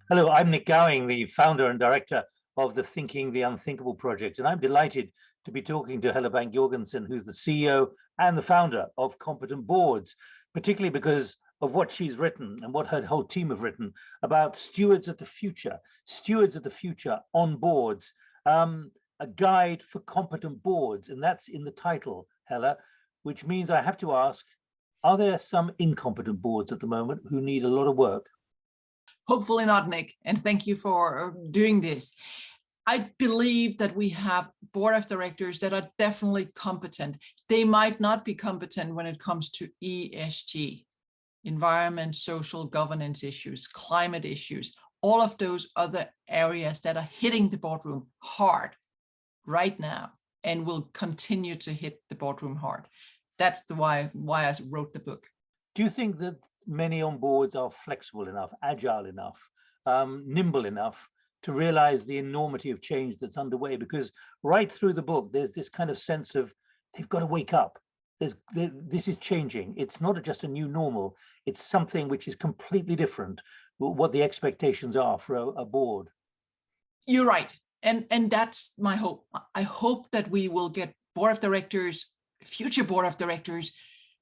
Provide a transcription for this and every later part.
Hello, I'm Nik Gowing, the founder and director of the Thinking the Unthinkable project, and I'm delighted to be talking to HELLE BANK JORGENSEN, who's the CEO and the founder of Competent Boards, particularly because of what she's written and what her whole team have written about stewards of the future on boards, a guide for competent boards, and that's in the title, Helle, which means I have to ask, are there some incompetent boards at the moment who need a lot of work? Hopefully not, Nik, and thank you for doing this. I believe that we have board of directors that are definitely competent. They might not be competent when it comes to ESG, environment, social governance issues, climate issues, all of those other areas that are hitting the boardroom hard right now and will continue to hit the boardroom hard. That's why I wrote the book. Do you think that many on boards are flexible enough, agile enough, nimble enough to realize the enormity of change that's underway? Because right through the book, there's this kind of sense of they've got to wake up. This is changing. It's not just a new normal. It's something which is completely different, what the expectations are for a board. You're right. And that's my hope. I hope that we will get board of directors, future board of directors,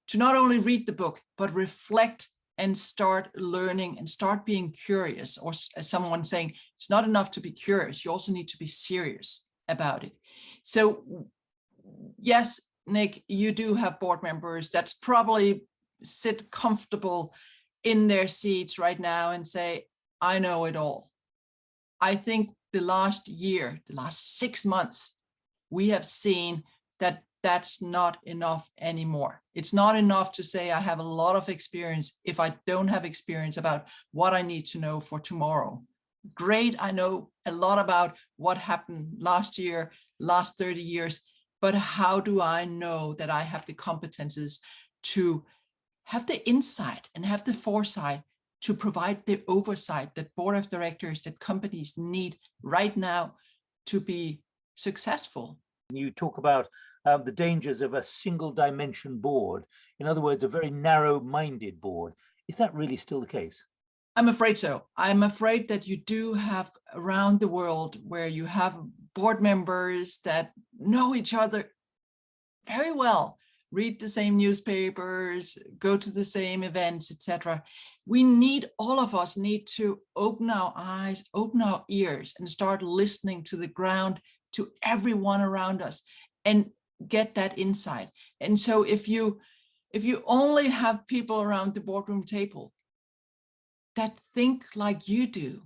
to not only read the book, but reflect and start learning and start being curious. Or as someone saying, it's not enough to be curious, you also need to be serious about it. So yes, Nik, you do have board members that's probably sit comfortable in their seats right now and say, I know it all. I think the last year, the last 6 months, we have seen that that's not enough anymore. It's not enough to say I have a lot of experience if I don't have experience about what I need to know for tomorrow. Great, I know a lot about what happened last year, last 30 years, but how do I know that I have the competences to have the insight and have the foresight to provide the oversight that board of directors, that companies need right now to be successful? You talk about the dangers of a single dimension board. In other words, a very narrow-minded board. Is that really still the case? I'm afraid so. I'm afraid that you do have around the world where you have board members that know each other very well, read the same newspapers, go to the same events, etc. All of us need to open our eyes, open our ears, and start listening to the ground, to everyone around us, and get that insight. And so if you only have people around the boardroom table that think like you do,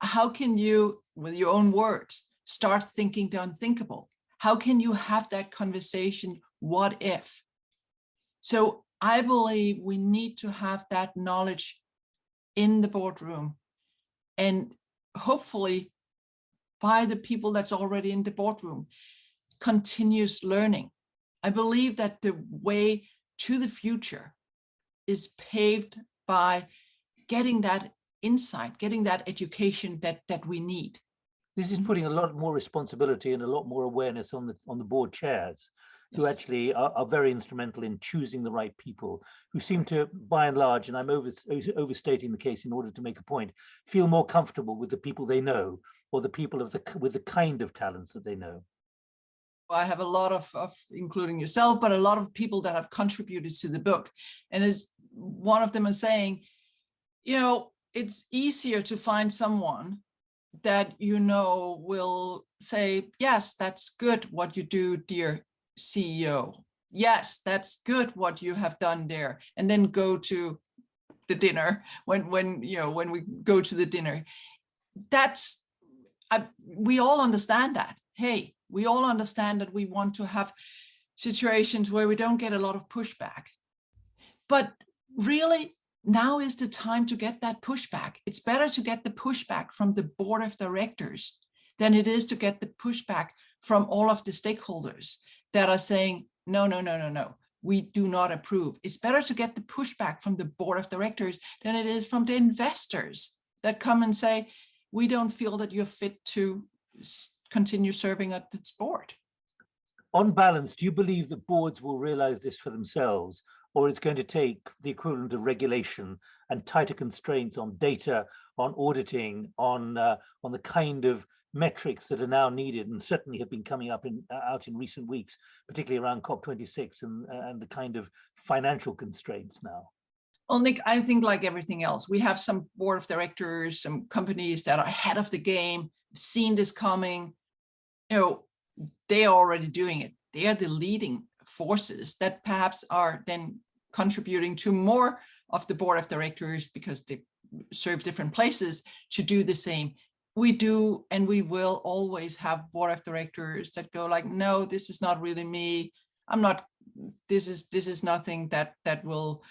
how can you, with your own words, start thinking the unthinkable? How can you have that conversation? What if? So I believe we need to have that knowledge in the boardroom, and hopefully by the people that's already in the boardroom, continuous learning. I believe that the way to the future is paved by getting that insight, getting that education that we need. This is putting a lot more responsibility and a lot more awareness on the board chairs, who actually are very instrumental in choosing the right people, who seem to, by and large, and I'm overstating the case in order to make a point, feel more comfortable with the people they know, or the people with the kind of talents that they know. I have a lot of, including yourself, but a lot of people that have contributed to the book. And as one of them is saying, it's easier to find someone that will say, yes, that's good what you do, dear CEO. Yes, that's good what you have done there. And then go to the dinner when we go to the dinner. We all understand that. Hey, we all understand that we want to have situations where we don't get a lot of pushback. But really, now is the time to get that pushback. It's better to get the pushback from the board of directors than it is to get the pushback from all of the stakeholders that are saying, no, we do not approve. It's better to get the pushback from the board of directors than it is from the investors that come and say, we don't feel that you're fit to continue serving at this board. On balance, do you believe that boards will realize this for themselves, or it's going to take the equivalent of regulation and tighter constraints on data, on auditing, on the kind of metrics that are now needed and certainly have been coming up out in recent weeks, particularly around COP26 and the kind of financial constraints now? Well, Nik, I think like everything else, we have some board of directors, some companies that are ahead of the game, seen this coming. They are already doing it. They are the leading forces that perhaps are then contributing to more of the board of directors because they serve different places to do the same. We do, and we will always have board of directors that go like, no, this is not really me. I'm not, this is nothing that will,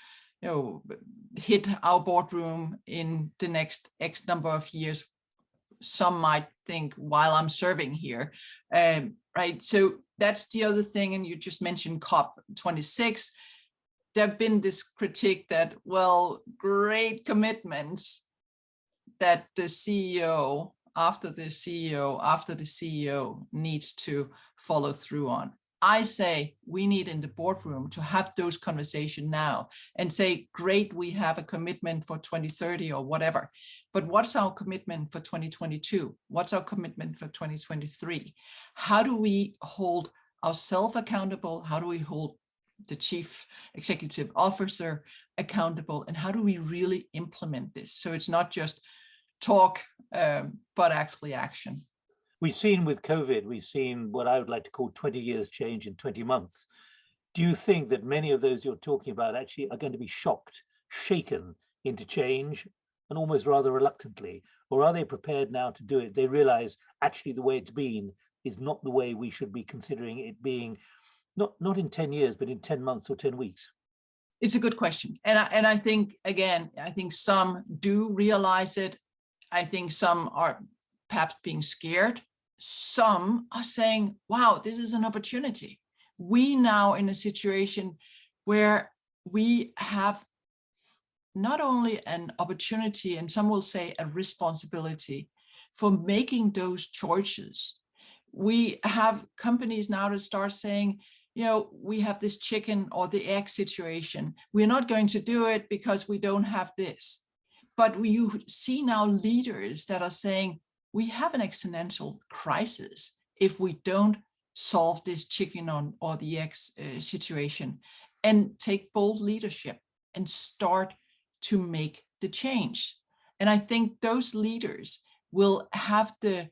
hit our boardroom in the next X number of years. Some might think while I'm serving here, right? So that's the other thing. And you just mentioned COP26. There have been this critique that, well, great commitments that the CEO, after the CEO needs to follow through on. I say we need in the boardroom to have those conversations now and say, great, we have a commitment for 2030 or whatever, but what's our commitment for 2022? What's our commitment for 2023? How do we hold ourselves accountable? How do we hold the chief executive officer accountable? And how do we really implement this? So it's not just talk, but actually action. We've seen with COVID, we've seen what I would like to call 20 years change in 20 months. Do you think that many of those you're talking about actually are going to be shocked, shaken into change, and almost rather reluctantly? Or are they prepared now to do it? They realize actually the way it's been is not the way we should be considering it being, not in 10 years, but in 10 months or 10 weeks. It's a good question. And I think, again, I think some do realize it. I think some are perhaps being scared. Some are saying, wow, this is an opportunity. We now in a situation where we have not only an opportunity, and some will say a responsibility for making those choices. We have companies now to start saying, we have this chicken or the egg situation. We're not going to do it because we don't have this. But you see now leaders that are saying, we have an existential crisis if we don't solve this chicken or the egg situation and take bold leadership and start to make the change. And I think those leaders will have the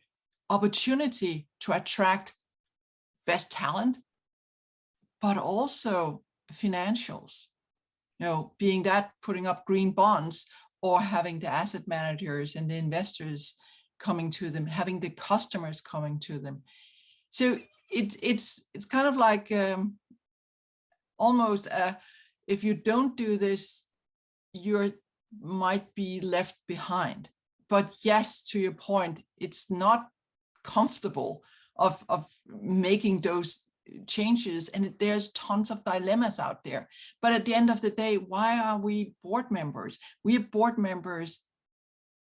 opportunity to attract best talent, but also financials, being that putting up green bonds or having the asset managers and the investors coming to them, having the customers coming to them. So it's kind of like almost if you don't do this, you might be left behind. But yes, to your point, it's not comfortable of making those changes, and there's tons of dilemmas out there. But at the end of the day, why are we board members? We are board members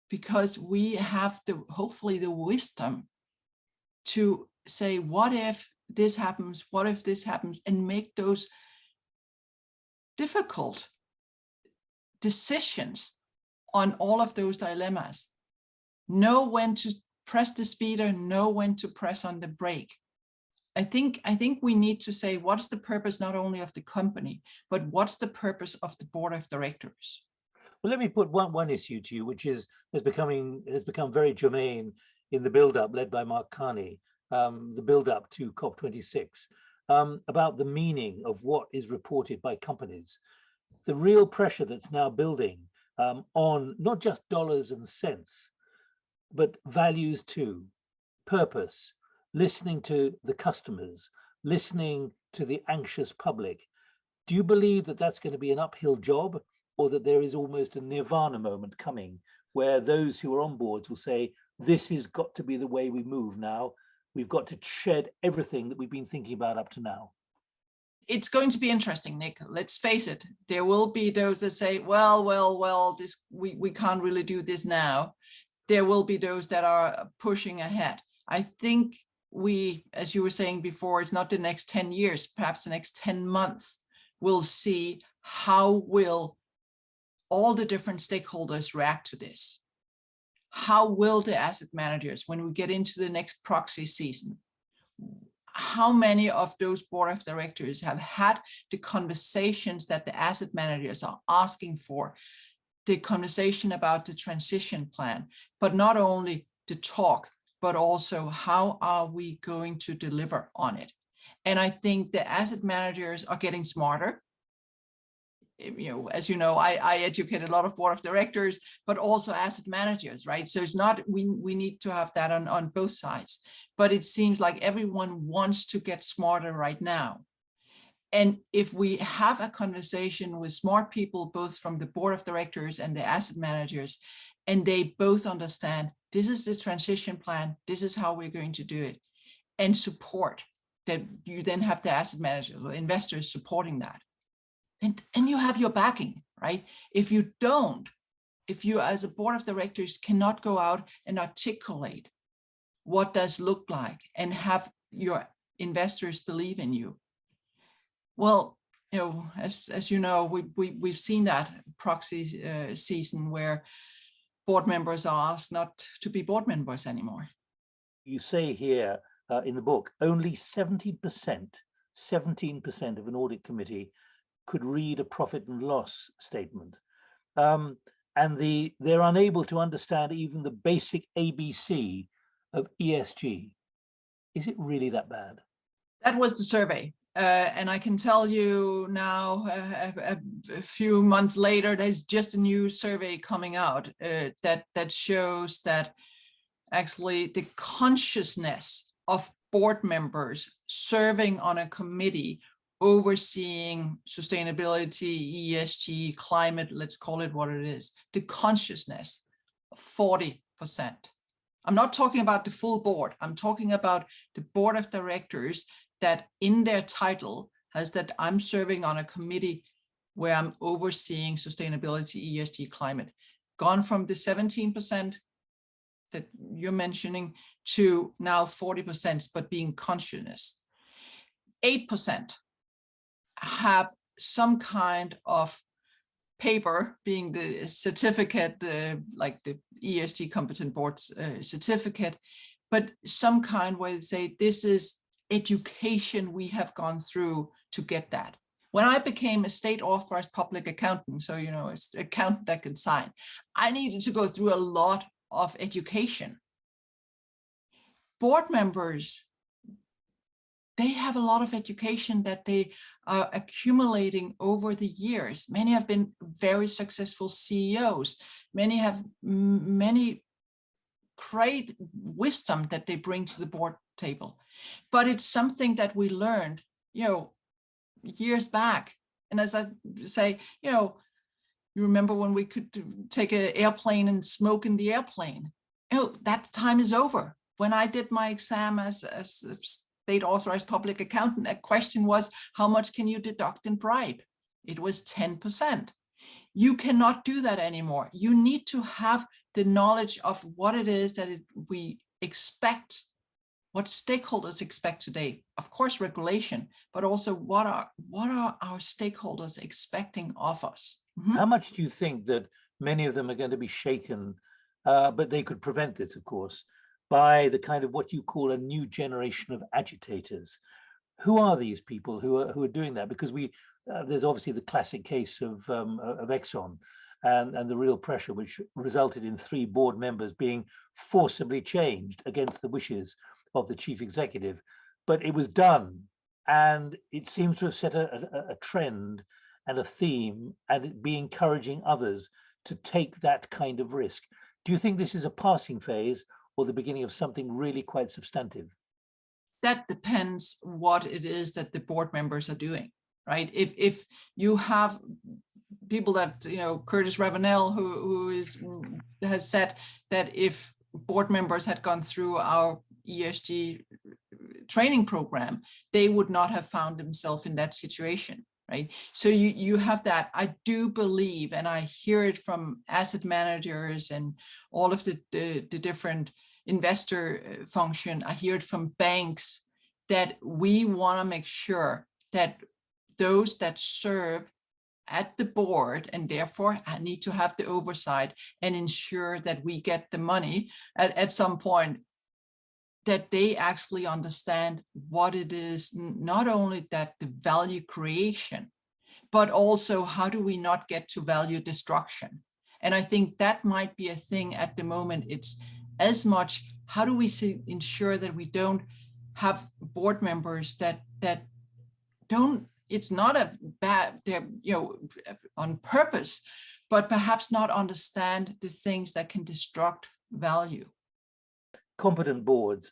because we have hopefully the wisdom to say, what if this happens? What if this happens? And make those difficult decisions on all of those dilemmas. Know when to press the speeder, know when to press on the brake. I think we need to say, what's the purpose not only of the company, but what's the purpose of the board of directors? Well, let me put one issue to you, which has become very germane in the build-up led by Mark Carney, the build-up to COP26, about the meaning of what is reported by companies. The real pressure that's now building on not just dollars and cents, but values too, purpose, listening to the customers, listening to the anxious public. Do you believe that that's going to be an uphill job, or that there is almost a nirvana moment coming where those who are on boards will say, this has got to be the way we move now. We've got to shed everything that we've been thinking about up to now? It's going to be interesting, Nik. Let's face it. There will be those that say, well, this we can't really do this now. There will be those that are pushing ahead. I think we, as you were saying before, it's not the next 10 years, perhaps the next 10 months, we'll see how will all the different stakeholders react to this? How will the asset managers, when we get into the next proxy season, how many of those board of directors have had the conversations that the asset managers are asking for, the conversation about the transition plan, but not only the talk, but also how are we going to deliver on it? And I think the asset managers are getting smarter. You know, as you know, I educate a lot of board of directors, but also asset managers, right? So it's not, we need to have that on both sides, but it seems like everyone wants to get smarter right now. And if we have a conversation with smart people, both from the board of directors and the asset managers, and they both understand this is the transition plan, this is how we're going to do it, and support that, you then have the asset managers or investors supporting that. And you have your backing, right? If you don't, if you as a board of directors cannot go out and articulate what does look like and have your investors believe in you, well, you know, as you know, we've seen that proxy season where board members are asked not to be board members anymore. You say here in the book, only 17% of an audit committee could read a profit and loss statement. And they're unable to understand even the basic ABC of ESG. Is it really that bad? That was the survey. And I can tell you now, a few months later, there's just a new survey coming out that shows that actually the consciousness of board members serving on a committee overseeing sustainability, ESG, climate, let's call it what it is, the consciousness, 40%. I'm not talking about the full board. I'm talking about the board of directors that in their title has that I'm serving on a committee where I'm overseeing sustainability, ESG, climate, gone from the 17% that you're mentioning to now 40%, but being conscious. 8% have some kind of paper, being the certificate, like the ESG competent board's certificate, but some kind where they say this is education we have gone through to get that. When I became a state authorized public accountant, so you know, it's an accountant that can sign, I needed to go through a lot of education. Board members, they have a lot of education that they are accumulating over the years. Many have been very successful CEOs. Many have many great wisdom that they bring to the board table. But it's something that we learned, you know, years back. And as I say, you know, you remember when we could take an airplane and smoke in the airplane? You know, that time is over. When I did my exam as a state authorized public accountant, a question was, how much can you deduct in bribe? It was 10%. You cannot do that anymore. You need to have the knowledge of what it is that we expect, what stakeholders expect today. Of course, regulation, but also what are our stakeholders expecting of us? Mm-hmm. How much do you think that many of them are going to be shaken, but they could prevent this, of course, by the kind of what you call a new generation of agitators? Who are these people who are doing that? Because there's obviously the classic case of Exxon and the real pressure, which resulted in 3 board members being forcibly changed against the wishes of the chief executive. But it was done, and it seems to have set a trend and a theme, and it be encouraging others to take that kind of risk. Do you think this is a passing phase or the beginning of something really quite substantive? That depends what it is that the board members are doing, right? If you have people that, you know, Curtis Ravenel, who has said that if board members had gone through our ESG training program, they would not have found themselves in that situation, right? So you have that. I do believe, and I hear it from asset managers and all of the different investor function, I hear it from banks, that we want to make sure that those that serve at the board, and therefore I need to have the oversight and ensure that we get the money at some point, that they actually understand what it is, not only that the value creation, but also how do we not get to value destruction. And I think that might be a thing at the moment. It's as much, how do we ensure that we don't have board members that don't, it's not a bad, they're, on purpose, but perhaps not understand the things that can destruct value. Competent boards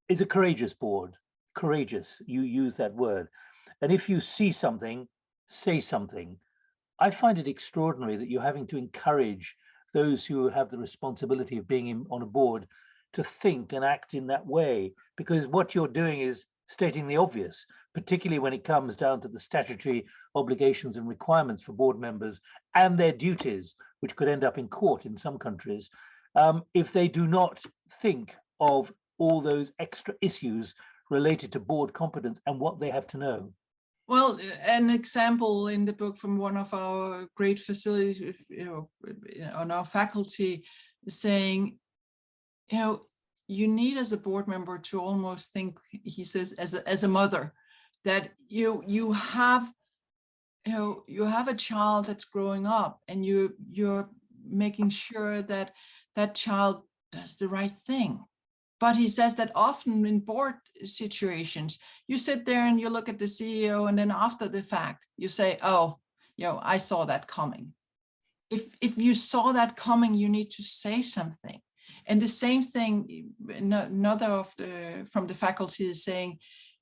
is a courageous board. Courageous, you use that word. And if you see something, say something. I find it extraordinary that you're having to encourage those who have the responsibility of being on a board to think and act in that way, because what you're doing is stating the obvious, particularly when it comes down to the statutory obligations and requirements for board members and their duties, which could end up in court in some countries, if they do not think of all those extra issues related to board competence and what they have to know. Well, an example in the book from one of our great facilities, on our faculty, saying, you need as a board member to almost think, he says, as a mother, that you have a child that's growing up, and you're making sure that that child does the right thing. But he says that often in board situations, you sit there and you look at the CEO, and then after the fact, you say, oh, I saw that coming. If you saw that coming, you need to say something. And the same thing, another from the faculty is saying,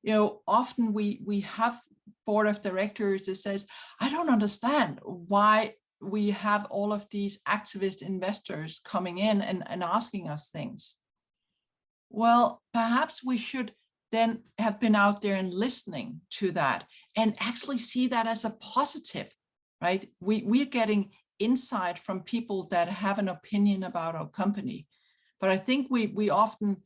often we have board of directors that says, I don't understand why we have all of these activist investors coming in and asking us things. Well, perhaps we should then have been out there and listening to that and actually see that as a positive, right? We're getting insight from people that have an opinion about our company. But I think we often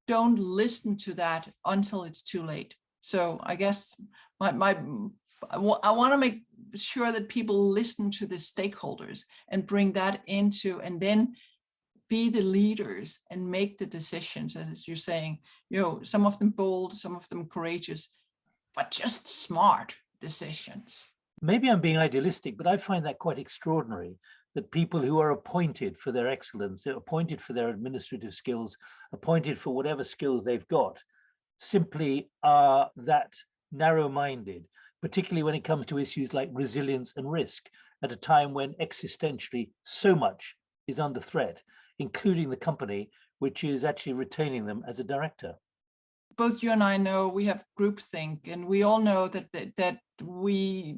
don't listen to that until it's too late. So I guess I want to make sure that people listen to the stakeholders and bring that into, and then be the leaders and make the decisions. And as you're saying, some of them bold, some of them courageous, but just smart decisions. Maybe I'm being idealistic, but I find that quite extraordinary, that people who are appointed for their excellence, appointed for their administrative skills, appointed for whatever skills they've got, simply are that narrow-minded, particularly when it comes to issues like resilience and risk, at a time when existentially so much is under threat, including the company, which is actually retaining them as a director. Both you and I know we have groupthink, and we all know that we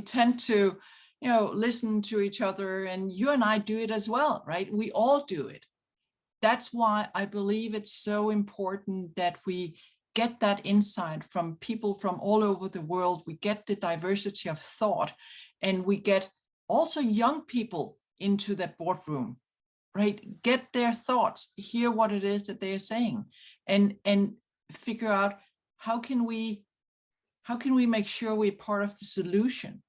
tend to, listen to each other, and you and I do it as well, right? We all do it. That's why I believe it's so important that we get that insight from people from all over the world. We get the diversity of thought, and we get also young people into that boardroom, right? Get their thoughts, hear what it is that they're saying, and figure out how can we make sure we're part of the solution.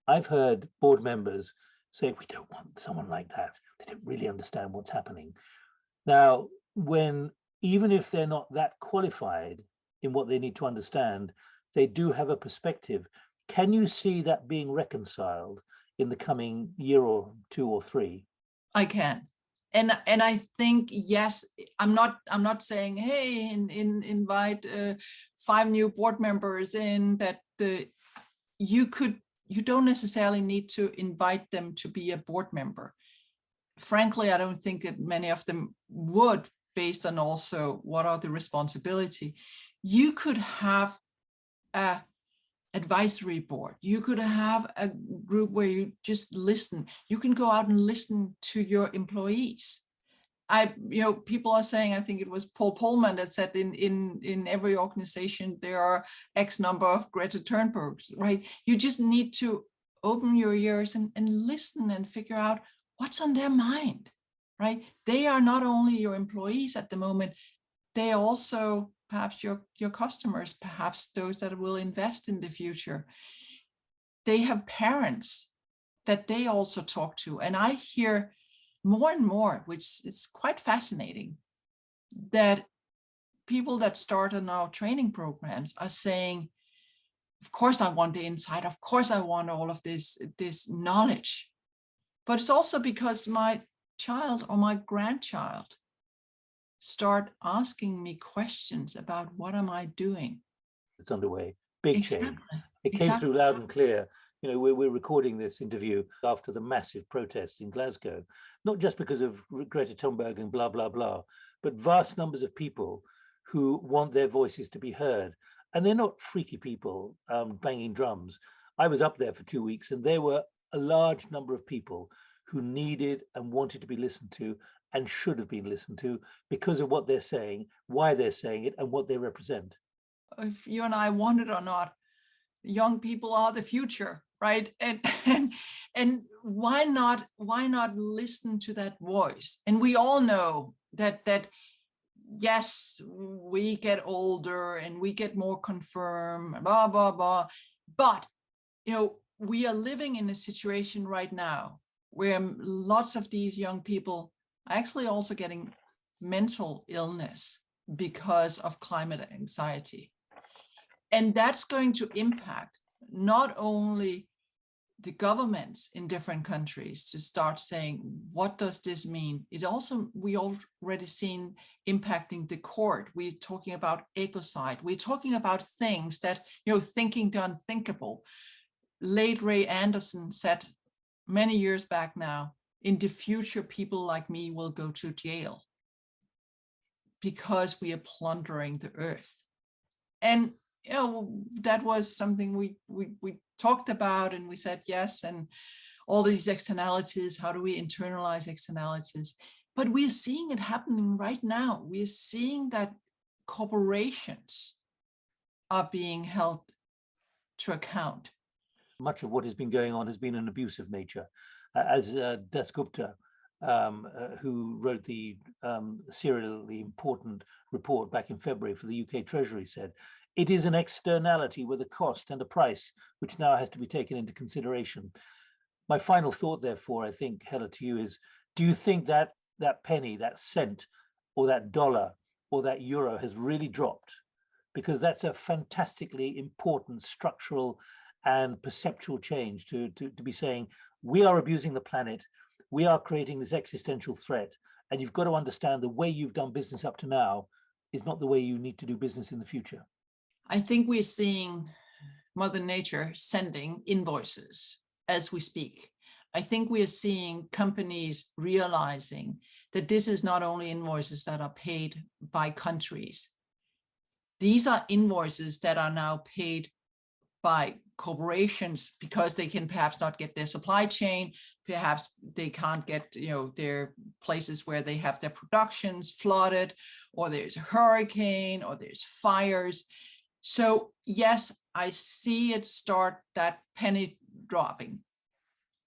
I've heard board members say, we don't want someone like that. They don't really understand what's happening. Now, even if they're not that qualified in what they need to understand, they do have a perspective. Can you see that being reconciled in the coming year or 2 or 3? I can. And I think, yes, I'm not saying, hey, invite 5 new board members in, that you don't necessarily need to invite them to be a board member. Frankly, I don't think that many of them would, based on also what are the responsibility. You could have a advisory board. You could have a group where you just listen. You can go out and listen to your employees. People are saying, I think it was Paul Polman that said in every organization, there are X number of Greta Thunbergs, right? You just need to open your ears and listen and figure out what's on their mind, right? They are not only your employees at the moment, they are also perhaps your customers, perhaps those that will invest in the future. they have parents that they also talk to. And I hear more and more, which is quite fascinating, that people that start on our training programs are saying, of course I want the insight, of course I want all of this knowledge, but it's also because my child or my grandchild start asking me questions about what am I doing. It's underway. Big Exactly. change. It came Exactly. through loud and clear. You know, we're recording this interview after the massive protests in Glasgow, not just because of Greta Thunberg and blah, blah, blah, but vast numbers of people who want their voices to be heard. And they're not freaky people banging drums. I was up there for 2 weeks and there were a large number of people who needed and wanted to be listened to and should have been listened to because of what they're saying, why they're saying it, and what they represent. If you and I want it or not, young people are the future, right? And why not listen to that voice? And we all know that yes, we get older and we get more confirmed, blah blah blah, but we are living in a situation right now where lots of these young people are actually also getting mental illness because of climate anxiety. And that's going to impact not only the governments in different countries to start saying, what does this mean? We already seen impacting the court. We're talking about ecocide. We're talking about things that, thinking the unthinkable. Late Ray Anderson said many years back now, in the future, people like me will go to jail because we are plundering the earth. And that was something we talked about, and we said yes, and all these externalities, how do we internalize externalities? But we're seeing it happening right now. We're seeing that corporations are being held to account. Much of what has been going on has been an abuse of nature. As Das Gupta, who wrote the serially important report back in February for the UK Treasury, said, it is an externality with a cost and a price, which now has to be taken into consideration. My final thought, therefore, I think, Helle, to you is, do you think that that penny, that cent, or that dollar, or that euro has really dropped? Because that's a fantastically important structural and perceptual change to be saying, we are abusing the planet, we are creating this existential threat, and you've got to understand the way you've done business up to now is not the way you need to do business in the future. I think we're seeing Mother Nature sending invoices as we speak. I think we are seeing companies realizing that this is not only invoices that are paid by countries. These are invoices that are now paid by corporations because they can perhaps not get their supply chain, perhaps they can't get their places where they have their productions flooded, or there's a hurricane, or there's fires. So yes, I see it start, that penny dropping.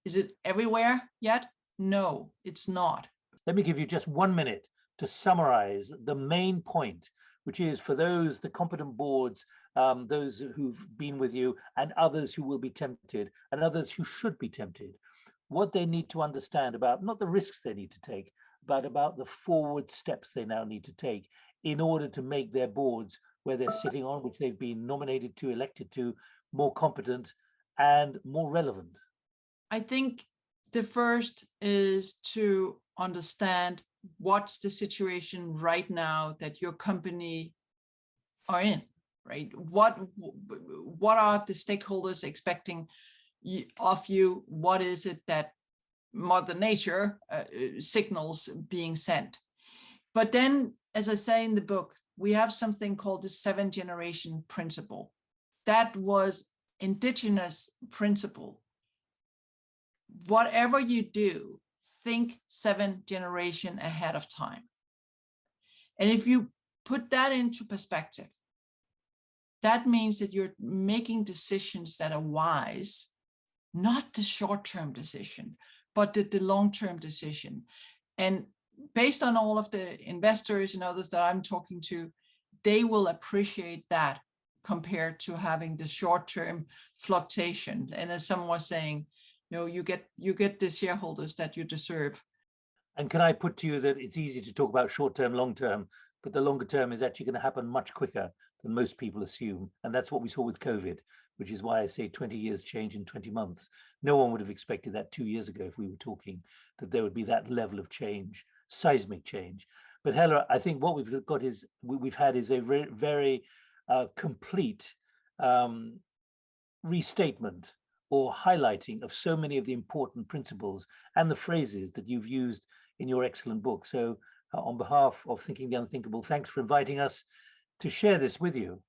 Is it everywhere yet? No, it's not. Let me give you just 1 minute to summarize the main point, which is for the competent boards, those who've been with you and others who will be tempted and others who should be tempted, what they need to understand about, not the risks they need to take, but about the forward steps they now need to take in order to make their boards where they're sitting on, which they've been nominated to, elected to, more competent and more relevant. I think the first is to understand what's the situation right now that your company are in, right? What are the stakeholders expecting of you? What is it that Mother Nature signals being sent? But then, as I say in the book, we have something called the 7-generation principle. That was indigenous principle. Whatever you do, think 7 generations ahead of time. And if you put that into perspective, that means that you're making decisions that are wise, not the short-term decision, but the long-term decision. And based on all of the investors and others that I'm talking to, they will appreciate that compared to having the short-term fluctuation. And as someone was saying, you get the shareholders that you deserve. And can I put to you that it's easy to talk about short-term, long-term, but the longer term is actually going to happen much quicker than most people assume. And that's what we saw with COVID, which is why I say 20 years change in 20 months. No one would have expected that 2 years ago if we were talking that there would be that level of change, seismic change. But Helle, I think what we've got is a very complete restatement or highlighting of so many of the important principles and the phrases that you've used in your excellent book. So on behalf of Thinking the Unthinkable, thanks for inviting us to share this with you.